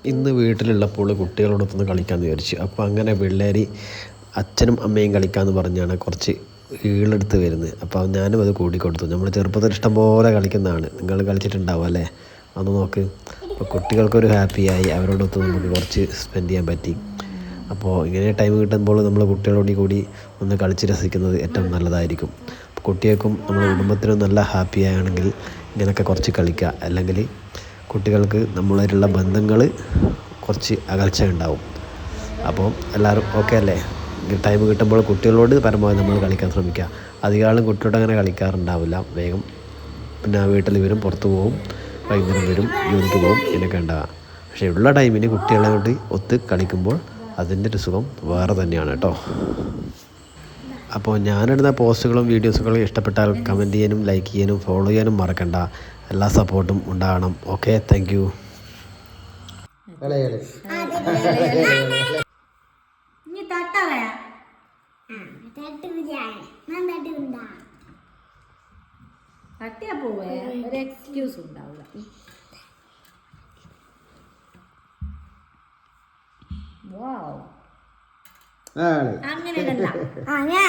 ഇന്ന് വീട്ടിലുള്ളപ്പോൾ കുട്ടികളോടൊത്തൊന്ന് കളിക്കാമെന്ന് വിചാരിച്ചു. അപ്പോൾ അങ്ങനെ പിള്ളേർ അച്ഛനും അമ്മയും കളിക്കാമെന്ന് പറഞ്ഞാണ് കുറച്ച് ഈളെടുത്ത് വരുന്നത്. അപ്പോൾ ഞാനും അത് കൂടിക്കൊടുത്തു. നമ്മൾ ചെറുപ്പത്തിൽ ഇഷ്ടംപോലെ കളിക്കുന്നതാണ്, നിങ്ങൾ കളിച്ചിട്ടുണ്ടാവും അല്ലേ? ഒന്ന് നോക്ക്. അപ്പോൾ കുട്ടികൾക്കൊരു ഹാപ്പിയായി, അവരോടൊത്ത് നമുക്ക് കുറച്ച് സ്പെൻഡ് ചെയ്യാൻ പറ്റി. അപ്പോൾ ഇങ്ങനെ ടൈം കിട്ടുമ്പോൾ നമ്മൾ കുട്ടികളോട് കൂടി ഒന്ന് കളിച്ച് രസിക്കുന്നത് ഏറ്റവും നല്ലതായിരിക്കും. കുട്ടികൾക്കും നമ്മുടെ കുടുംബത്തിനും നല്ല ഹാപ്പിയാണെങ്കിൽ ഇങ്ങനെയൊക്കെ കുറച്ച് കളിക്കുക. അല്ലെങ്കിൽ കുട്ടികൾക്ക് നമ്മളായിട്ടുള്ള ബന്ധങ്ങൾ കുറച്ച് അകൽച്ച ഉണ്ടാവും. അപ്പോൾ എല്ലാവരും ഓക്കെ അല്ലേ? ടൈം കിട്ടുമ്പോൾ കുട്ടികളോട് പരമാവധി നമ്മൾ കളിക്കാൻ ശ്രമിക്കുക. അധികം കുട്ടിയോട് അങ്ങനെ കളിക്കാറുണ്ടാവില്ല. വേഗം പിന്നെ വീട്ടിൽ വരും, പുറത്ത് പോകും, വൈകുന്നേരം വരും, ജോലിക്ക് പോകും, ഇതിനൊക്കെ ഉണ്ടാവുക. പക്ഷേ ഉള്ള ടൈമിന് കുട്ടികളോട് ഒത്ത് കളിക്കുമ്പോൾ അതിൻ്റെ ഒരു സുഖം വേറെ തന്നെയാണ് കേട്ടോ. അപ്പോൾ ഞാനിടുന്ന പോസ്റ്റുകളും വീഡിയോസുകളും ഇഷ്ടപ്പെട്ടാൽ കമൻറ്റ് ചെയ്യാനും ലൈക്ക് ചെയ്യാനും ഫോളോ ചെയ്യാനും മറക്കണ്ട. എല്ലാ സപ്പോർട്ടും ഉണ്ടാകണം. Okay, thank you. തട്ടിയാ പോവേ ഒരു എക്സ്ക്യൂസ് ഉണ്ടാവില്ല. അങ്ങനെ